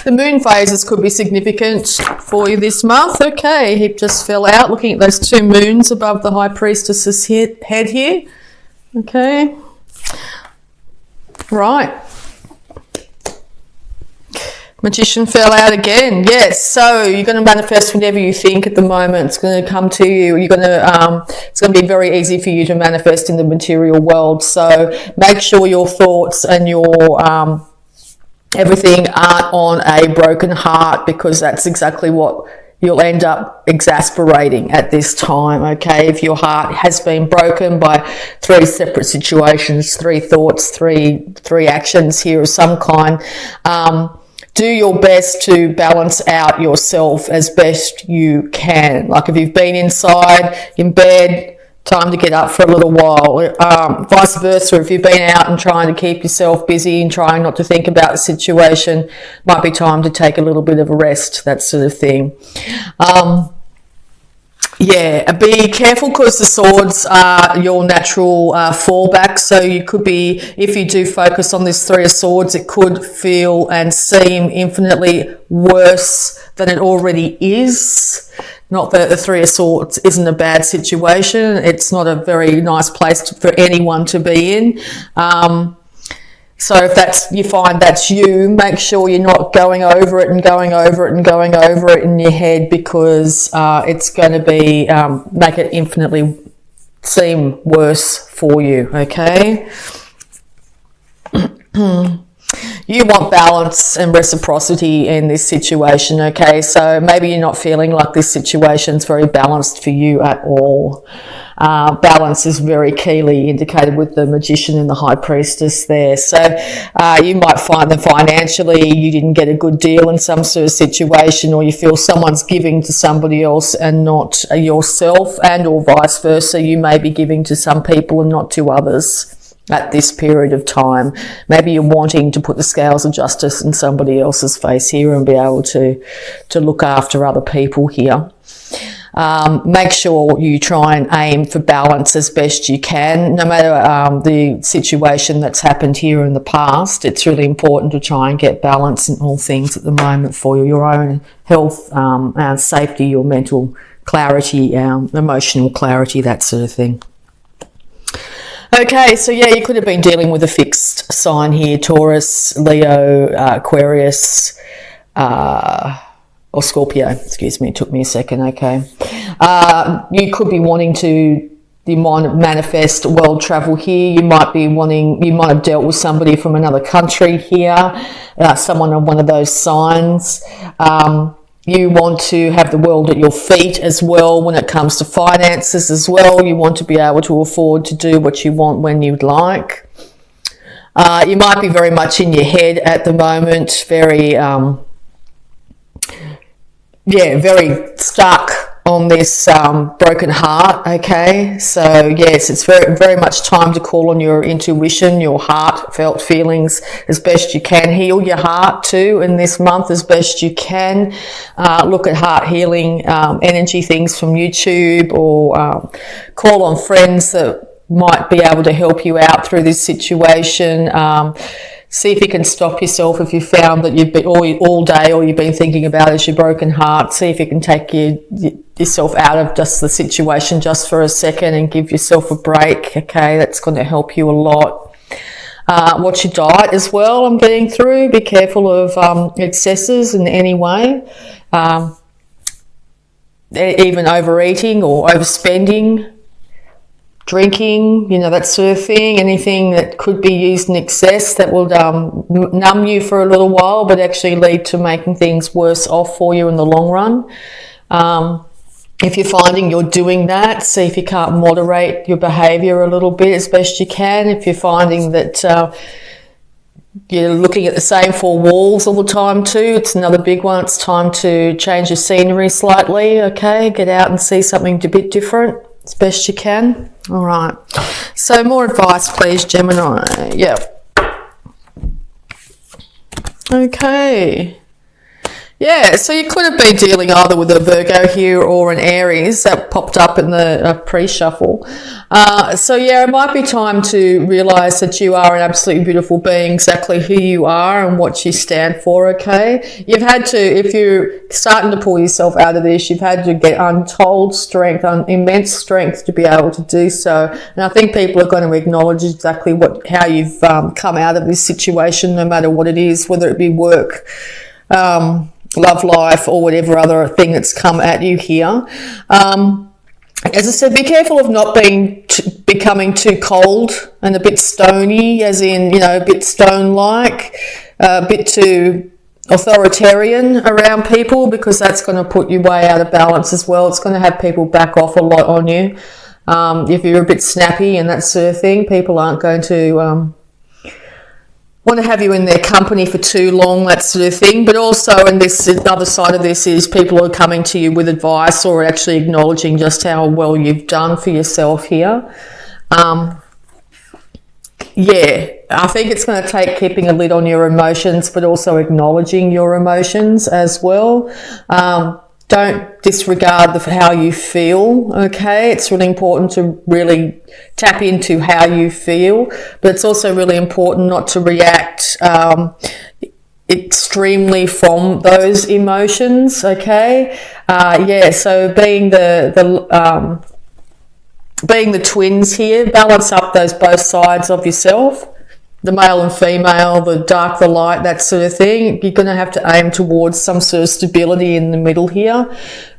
The moon phases could be significant for you this month. Okay, he just fell out. Looking at those two moons above the High Priestess's head here. Okay. Right. Magician fell out again. Yes, so you're going to manifest whatever you think at the moment. It's going to come to you. You're going to. It's going to be very easy for you to manifest in the material world. So make sure your thoughts and your everything aren't on a broken heart, because that's exactly what you'll end up exasperating at this time. Okay, if your heart has been broken by three separate situations, three thoughts, three actions here of some kind. Do your best to balance out yourself as best you can. Like if you've been inside, in bed, time to get up for a little while. Vice versa, if you've been out and trying to keep yourself busy and trying not to think about the situation, might be time to take a little bit of a rest, that sort of thing. Yeah, be careful, because the swords are your natural fallback. So you could be, if you do focus on this Three of Swords, it could feel and seem infinitely worse than it already is. Not that the Three of Swords isn't a bad situation. It's not a very nice place for anyone to be in. So if you find that's you, make sure you're not going over it and going over it and going over it in your head, because it's going to be make it infinitely seem worse for you. Okay. You want balance and reciprocity in this situation, okay? So maybe you're not feeling like this situation's very balanced for you at all. Balance is very keenly indicated with the Magician and the High Priestess there. So you might find that financially you didn't get a good deal in some sort of situation, or you feel someone's giving to somebody else and not yourself, and or vice versa. You may be giving to some people and not to others at this period of time. Maybe you're wanting to put the scales of justice in somebody else's face here and be able to look after other people here. Make sure you try and aim for balance as best you can. No matter the situation that's happened here in the past, it's really important to try and get balance in all things at the moment for you. Your own health, safety, your mental clarity, emotional clarity, that sort of thing. Okay, so yeah, you could have been dealing with a fixed sign here, Taurus, Leo, Aquarius, or Scorpio, excuse me, it took me a second, okay. You could be wanting to manifest world travel here. You might have dealt with somebody from another country here, someone on one of those signs. You want to have the world at your feet as well when it comes to finances as well. You want to be able to afford to do what you want when you'd like. You might be very much in your head at the moment, very very stuck on this broken heart. Okay, so yes, it's very, very much time to call on your intuition, your heartfelt feelings as best you can. Heal your heart too in this month as best you can. Look at heart healing energy things from YouTube, or call on friends that might be able to help you out through this situation. See if you can stop yourself if you found that you've been all day, or you've been thinking about is your broken heart. See if you can take yourself out of just the situation just for a second and give yourself a break. Okay, that's going to help you a lot. Watch your diet as well. I'm getting through. Be careful of excesses in any way. Even overeating or overspending. Drinking, that sort of thing, anything that could be used in excess that will numb you for a little while, but actually lead to making things worse off for you in the long run. If you're finding you're doing that, see if you can't moderate your behaviour a little bit as best you can. If you're finding that you're looking at the same four walls all the time too, it's another big one. It's time to change your scenery slightly, okay? Get out and see something a bit different as best you can. All right, so more advice please, Gemini. Yeah. Okay, Yeah, so you could have been dealing either with a Virgo here or an Aries that popped up in the pre-shuffle. So yeah, it might be time to realise that you are an absolutely beautiful being, exactly who you are and what you stand for, okay? You've had to, if you're starting to pull yourself out of this, you've had to get untold strength, immense strength to be able to do so. And I think people are going to acknowledge exactly how you've come out of this situation, no matter what it is, whether it be work, love life, or whatever other thing that's come at you here. As I said, be careful of not becoming too cold and a bit stony, as in, a bit stone-like, a bit too authoritarian around people, because that's going to put you way out of balance as well. It's going to have people back off a lot on you. If you're a bit snappy and that sort of thing, people aren't going to want to have you in their company for too long, that sort of thing. But also, and this the other side of this is people are coming to you with advice or actually acknowledging just how well you've done for yourself here. Yeah, I think it's going to take keeping a lid on your emotions, but also acknowledging your emotions as well. Don't disregard how you feel, okay? It's really important to really tap into how you feel, but it's also really important not to react extremely from those emotions, okay? Yeah, so being being the twins here, balance up those both sides of yourself, the male and female, the dark, the light, that sort of thing. You're going to have to aim towards some sort of stability in the middle here.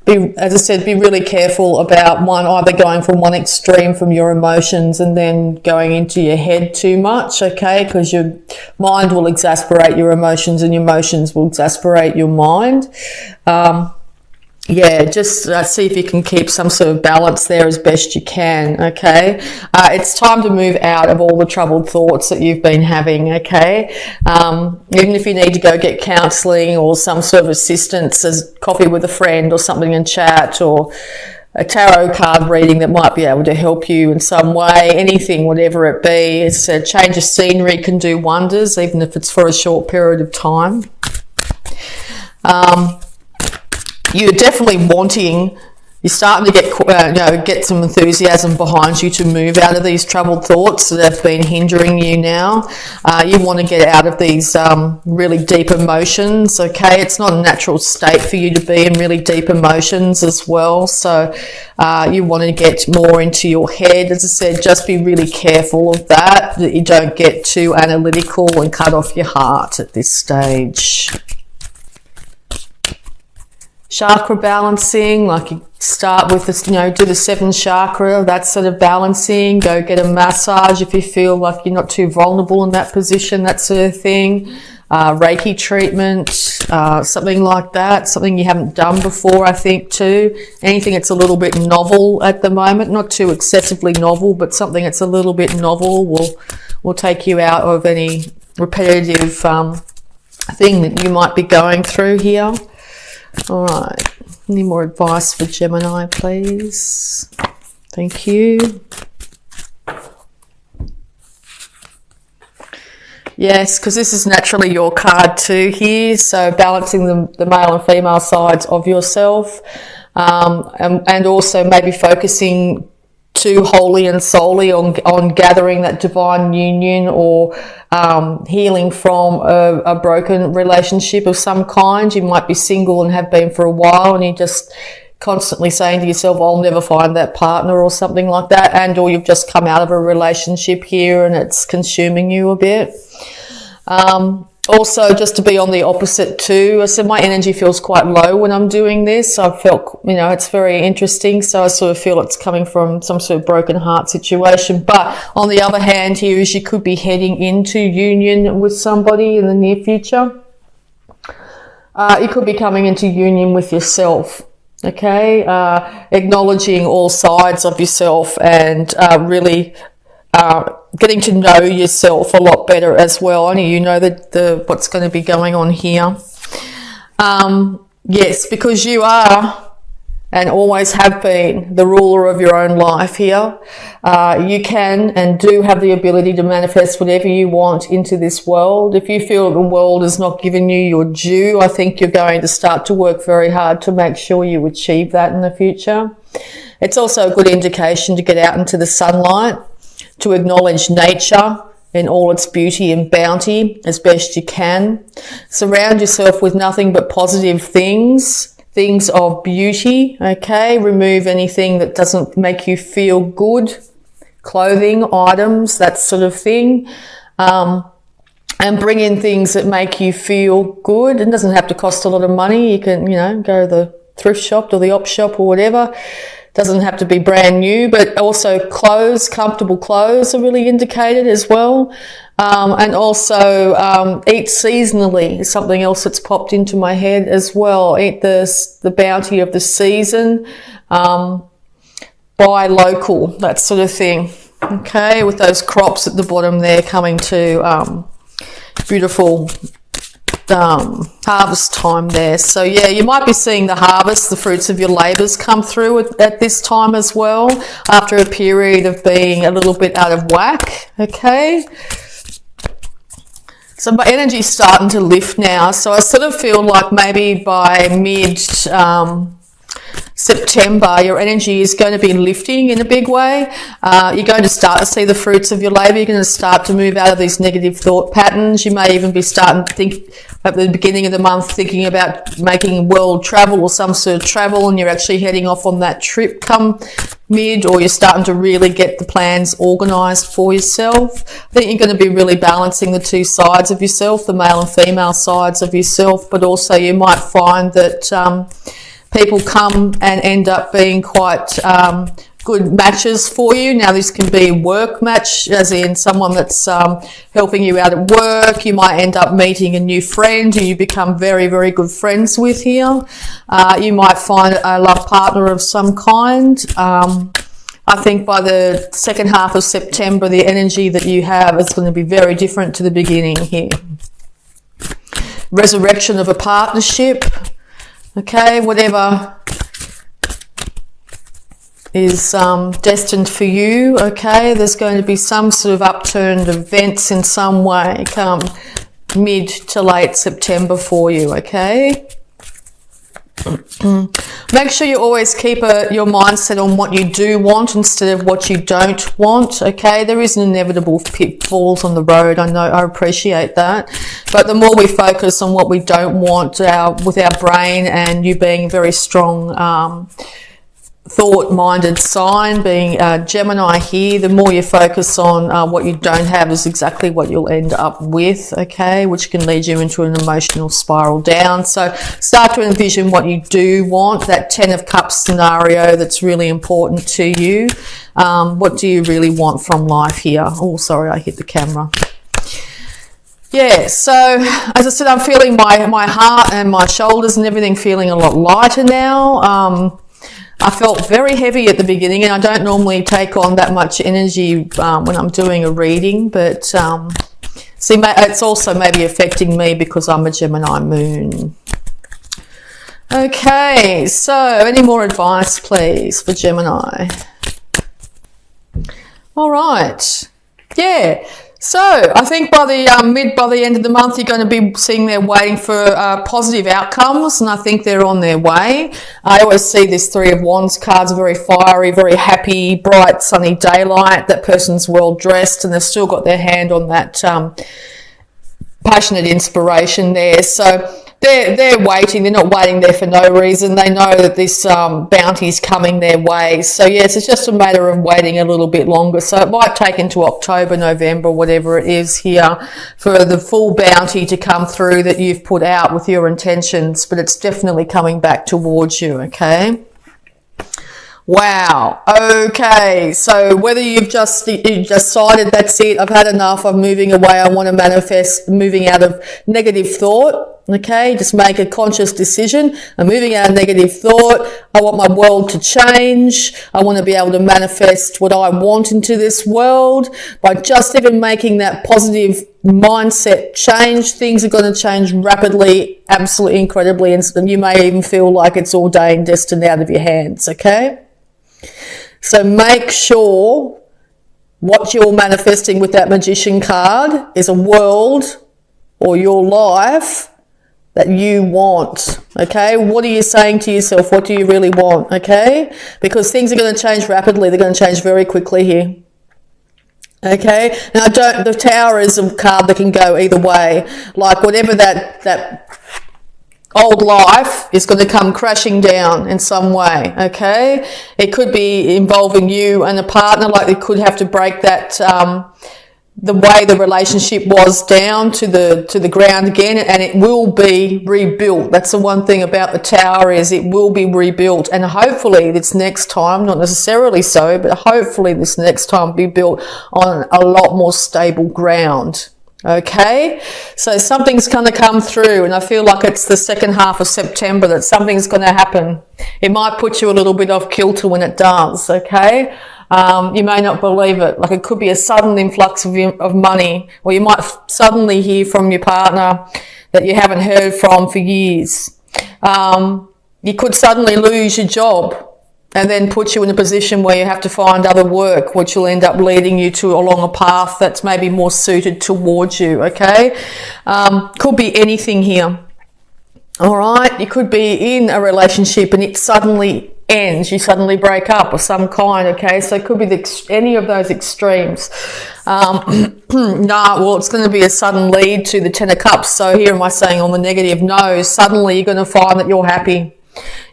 As I said, be really careful about either going from one extreme from your emotions and then going into your head too much, okay? Because your mind will exasperate your emotions and your emotions will exasperate your mind. Yeah, just see if you can keep some sort of balance there as best you can, okay? It's time to move out of all the troubled thoughts that you've been having, okay? Even if you need to go get counselling or some sort of assistance, as coffee with a friend or something in chat, or a tarot card reading that might be able to help you in some way, anything, whatever it be. It's a change of scenery can do wonders, even if it's for a short period of time. You're definitely you're starting to get some enthusiasm behind you to move out of these troubled thoughts that have been hindering you now. You want to get out of these really deep emotions, okay? It's not a natural state for you to be in really deep emotions as well. So you want to get more into your head. As I said, just be really careful of that you don't get too analytical and cut off your heart at this stage. Chakra balancing, like you start with this, do the 7th chakra, that sort of balancing. Go get a massage if you feel like you're not too vulnerable in that position, that sort of thing. Reiki treatment, something like that, something you haven't done before, I think, too. Anything that's a little bit novel at the moment, not too excessively novel, but something that's a little bit novel will take you out of any repetitive thing that you might be going through here. All right, any more advice for Gemini, please? Thank you. Yes, because this is naturally your card too here, so balancing the male and female sides of yourself, and also maybe focusing too wholly and solely on gathering that divine union, or healing from a broken relationship of some kind. You might be single and have been for a while, and you're just constantly saying to yourself, I'll never find that partner or something like that, and or you've just come out of a relationship here and it's consuming you a bit. Also, just to be on the opposite too, so my energy feels quite low when I'm doing this. I felt, it's very interesting. So I sort of feel it's coming from some sort of broken heart situation. But on the other hand, here is you could be heading into union with somebody in the near future. You could be coming into union with yourself. Okay, acknowledging all sides of yourself and really getting to know yourself a lot better as well. Only you know what's going to be going on here. Yes, because you are and always have been the ruler of your own life here. You can and do have the ability to manifest whatever you want into this world. If you feel the world is not giving you your due, I think you're going to start to work very hard to make sure you achieve that in the future. It's also a good indication to get out into the sunlight, to acknowledge nature in all its beauty and bounty as best you can. Surround yourself with nothing but positive things of beauty, okay? Remove anything that doesn't make you feel good, clothing, items, that sort of thing. And bring in things that make you feel good. It doesn't have to cost a lot of money. You can, go to the thrift shop or the op shop or whatever. Doesn't have to be brand new, but also clothes, comfortable clothes are really indicated as well. And also eat seasonally is something else that's popped into my head as well. Eat the bounty of the season, buy local, that sort of thing. Okay, with those crops at the bottom there coming to beautiful harvest time there. So yeah, you might be seeing the harvest, the fruits of your labours come through at this time as well, after a period of being a little bit out of whack. Okay, so my energy's starting to lift now, so I sort of feel like maybe by mid September, your energy is going to be lifting in a big way. You're going to start to see the fruits of your labour. You're going to start to move out of these negative thought patterns. You may even be starting to think at the beginning of the month, thinking about making world travel or some sort of travel, and you're actually heading off on that trip come mid, or you're starting to really get the plans organised for yourself. I think you're going to be really balancing the two sides of yourself, the male and female sides of yourself, but also you might find that people come and end up being quite good matches for you. Now, this can be a work match, as in someone that's helping you out at work. You might end up meeting a new friend who you become very, very good friends with here. You might find a love partner of some kind. I think by the second half of September, the energy that you have is going to be very different to the beginning here. Resurrection of a partnership. Okay, whatever is destined for you, okay, there's going to be some sort of upturned events in some way come mid to late September for you, okay? Make sure you always keep your mindset on what you do want instead of what you don't want, okay? There is an inevitable pitfalls on the road, I know, I appreciate that. But the more we focus on what we don't want with our brain, and you being very strong thought-minded sign, being Gemini here, the more you focus on what you don't have is exactly what you'll end up with, okay, which can lead you into an emotional spiral down. So start to envision what you do want, that 10 of Cups scenario that's really important to you. What do you really want from life here? Oh, sorry, I hit the camera. Yeah, so as I said, I'm feeling my heart and my shoulders and everything feeling a lot lighter now. I felt very heavy at the beginning, and I don't normally take on that much energy when I'm doing a reading, but see, it's also maybe affecting me because I'm a Gemini moon. Okay, so any more advice, please, for Gemini? All right. Yeah. So I think by the end of the month, you're going to be seeing they're waiting for positive outcomes, and I think they're on their way. I always see this Three of Wands cards, very fiery, very happy, bright, sunny daylight. That person's well dressed, and they've still got their hand on that passionate inspiration there. So they're waiting. They're not waiting there for no reason. They know that this bounty is coming their way. So yes, it's just a matter of waiting a little bit longer. So it might take into October, November, whatever it is here, for the full bounty to come through that you've put out with your intentions. But it's definitely coming back towards you, okay? Wow. Okay. So whether you've just decided that's it, I've had enough, I'm moving away, I want to manifest moving out of negative thought. Okay, just make a conscious decision. I'm moving out of negative thought. I want my world to change. I want to be able to manifest what I want into this world by just even making that positive mindset change. Things are going to change rapidly, absolutely incredibly instant. You may even feel like it's ordained, destined, out of your hands, okay? So make sure what you're manifesting with that Magician card is a world or your life that you want, okay? What are you saying to yourself? What do you really want, okay? Because things are going to change rapidly. They're going to change very quickly here. Okay, now the Tower is a card that can go either way. Like whatever that old life is going to come crashing down in some way. Okay, it could be involving you and a partner. Like they could have to break that the way the relationship was down to the ground again, and it will be rebuilt. That's the one thing about the Tower, is it will be rebuilt, and hopefully this next time, not necessarily so, but hopefully this next time be built on a lot more stable ground. Okay, so something's going to come through, and I feel like it's the second half of September that something's going to happen. It might put you a little bit off kilter when it does, okay? You may not believe it. Like it could be a sudden influx of money, or you might suddenly hear from your partner that you haven't heard from for years. You could suddenly lose your job and then put you in a position where you have to find other work, which will end up leading you to along a path that's maybe more suited towards you, okay? Could be anything here. All right, you could be in a relationship and it suddenly ends, you suddenly break up of some kind, okay? So it could be any of those extremes. Well, it's going to be a sudden lead to the Ten of Cups. So here am I saying on the negative? No, suddenly you're going to find that you're happy.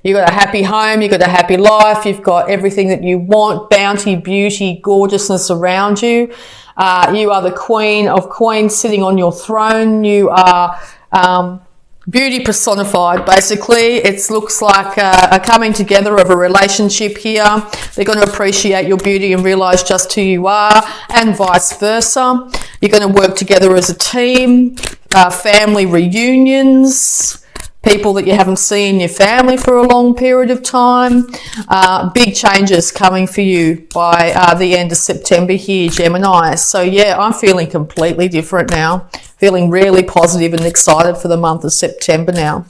You've got a happy home, you've got a happy life, you've got everything that you want, bounty, beauty, gorgeousness around you. You are the Queen of Queens sitting on your throne. You are beauty personified, basically. It looks like a coming together of a relationship here. They're going to appreciate your beauty and realise just who you are, and vice versa. You're going to work together as a team, family reunions, people that you haven't seen in your family for a long period of time. Big changes coming for you by the end of September here, Gemini. So yeah, I'm feeling completely different now. Feeling really positive and excited for the month of September now.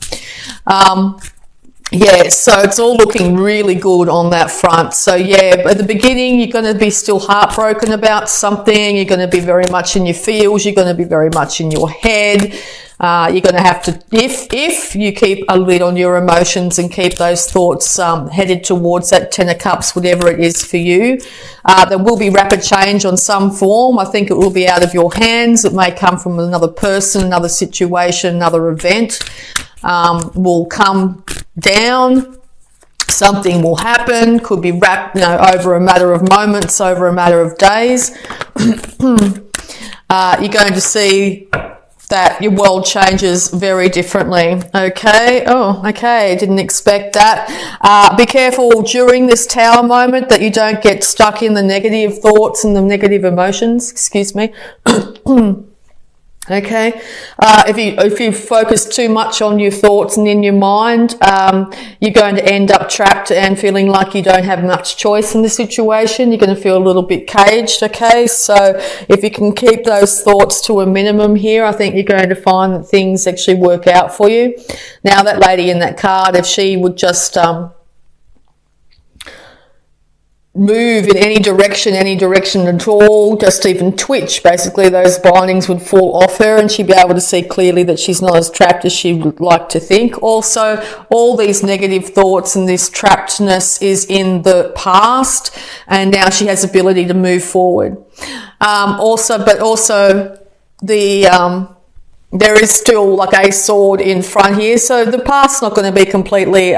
Yeah, so it's all looking really good on that front. So yeah, at the beginning, you're going to be still heartbroken about something. You're going to be very much in your feels. You're going to be very much in your head. You're going to have to, if you keep a lid on your emotions and keep those thoughts headed towards that Ten of Cups, whatever it is for you, there will be rapid change on some form. I think it will be out of your hands. It may come from another person, another situation, another event will come down. Something will happen. Could be wrapped, over a matter of moments, over a matter of days. You're going to see that your world changes very differently. Okay. Oh, okay. Didn't expect that. Be careful during this Tower moment that you don't get stuck in the negative thoughts and the negative emotions. Excuse me. Okay. If you focus too much on your thoughts and in your mind, you're going to end up trapped and feeling like you don't have much choice in the situation. You're going to feel a little bit caged. Okay. So if you can keep those thoughts to a minimum here, I think you're going to find that things actually work out for you. Now that lady in that card, if she would just, move in any direction at all, just even twitch, basically those bindings would fall off her and she'd be able to see clearly that she's not as trapped as she would like to think. Also, all these negative thoughts and this trappedness is in the past, and now she has ability to move forward. Also there is still like a sword in front here, so the past's not going to be completely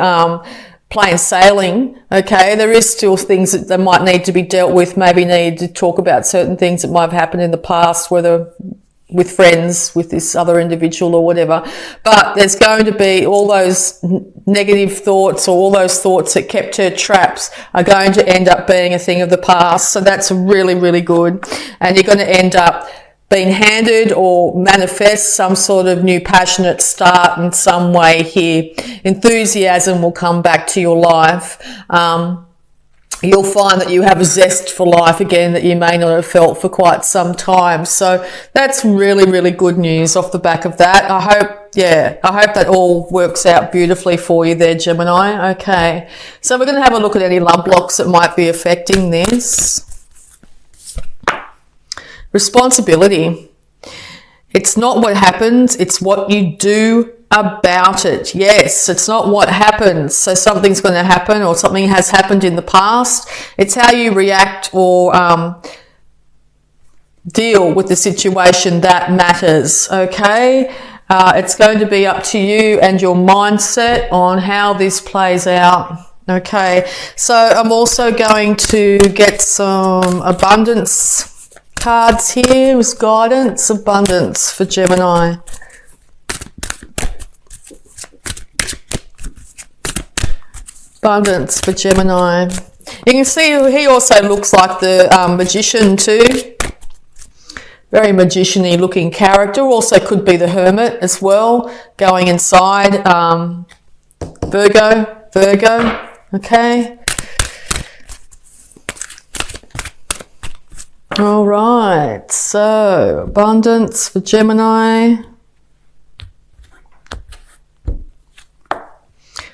plain sailing. Okay, there is still things that might need to be dealt with, maybe need to talk about certain things that might have happened in the past, whether with friends, with this other individual or whatever. But there's going to be all those negative thoughts, or all those thoughts that kept her trapped are going to end up being a thing of the past. So that's really, really good. And you're going to end up being handed or manifest some sort of new passionate start in some way here. Enthusiasm will come back to your life. you'll find that you have a zest for life again that you may not have felt for quite some time. So that's really, really good news off the back of that. I hope that all works out beautifully for you there, Gemini. Okay, so we're going to have a look at any love blocks that might be affecting this. Responsibility. It's not what happens, it's what you do about it. Yes, it's not what happens. So something's going to happen or something has happened in the past. It's how you react or deal with the situation that matters. Okay, it's going to be up to you and your mindset on how this plays out. Okay, so I'm also going to get some abundance cards here with guidance. Abundance for Gemini. Abundance for Gemini. You can see he also looks like the magician too. Very magician-y looking character. Also could be the hermit as well, going inside. Virgo. Okay. All right. So abundance for Gemini.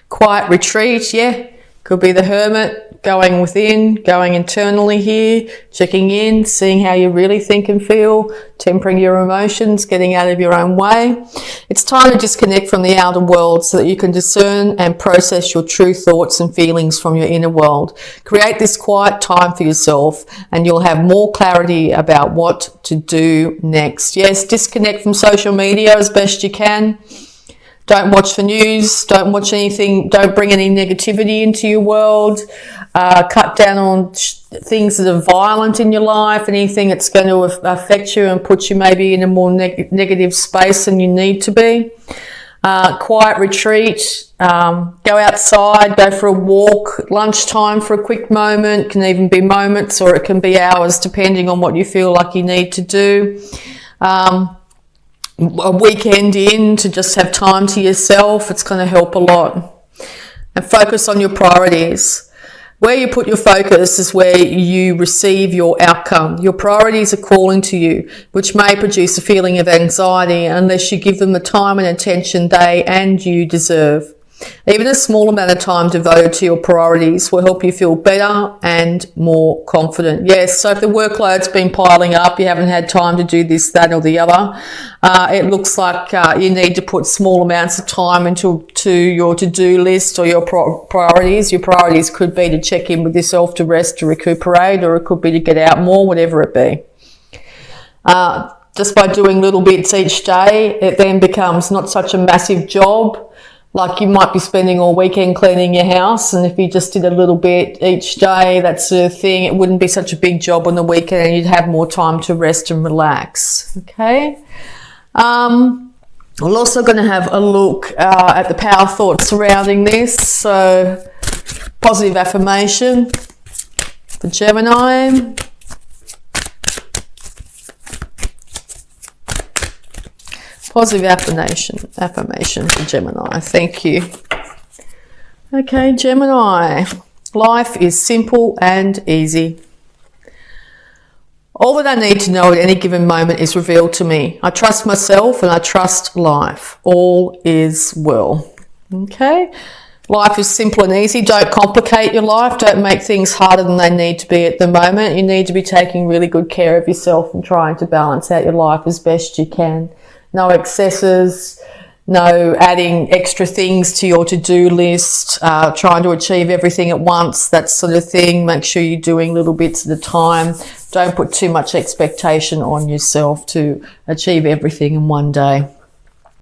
Quiet retreat, yeah, could be the hermit, going within, going internally here, checking in, seeing how you really think and feel, tempering your emotions, getting out of your own way. It's time to disconnect from the outer world so that you can discern and process your true thoughts and feelings from your inner world. Create this quiet time for yourself and you'll have more clarity about what to do next. Yes, disconnect from social media as best you can. Don't watch the news, don't watch anything, don't bring any negativity into your world. Cut down on things that are violent in your life, anything that's going to affect you and put you maybe in a more negative space than you need to be. Quiet retreat, go outside, go for a walk, lunchtime for a quick moment, can even be moments or it can be hours depending on what you feel like you need to do. A weekend in to just have time to yourself, it's going to help a lot. And focus on your priorities. Where you put your focus is where you receive your outcome. Your priorities are calling to you, which may produce a feeling of anxiety unless you give them the time and attention they and you deserve. Even a small amount of time devoted to your priorities will help you feel better and more confident. Yes, so if the workload's been piling up, you haven't had time to do this, that or the other, it looks like you need to put small amounts of time into your to-do list or your priorities. Your priorities could be to check in with yourself, to rest, to recuperate, or it could be to get out more, whatever it be. Just by doing little bits each day, it then becomes not such a massive job. Like you might be spending all weekend cleaning your house, and if you just did a little bit each day, that sort of thing, it wouldn't be such a big job on the weekend and you'd have more time to rest and relax. Okay. We're also going to have a look at the power thoughts surrounding this. So positive affirmation for Gemini. Positive affirmation for Gemini. Thank you. Okay, Gemini. Life is simple and easy. All that I need to know at any given moment is revealed to me. I trust myself and I trust life. All is well. Okay. Life is simple and easy. Don't complicate your life. Don't make things harder than they need to be at the moment. You need to be taking really good care of yourself and trying to balance out your life as best you can. No excesses, no adding extra things to your to-do list, trying to achieve everything at once, that sort of thing. Make sure you're doing little bits at a time. Don't put too much expectation on yourself to achieve everything in one day.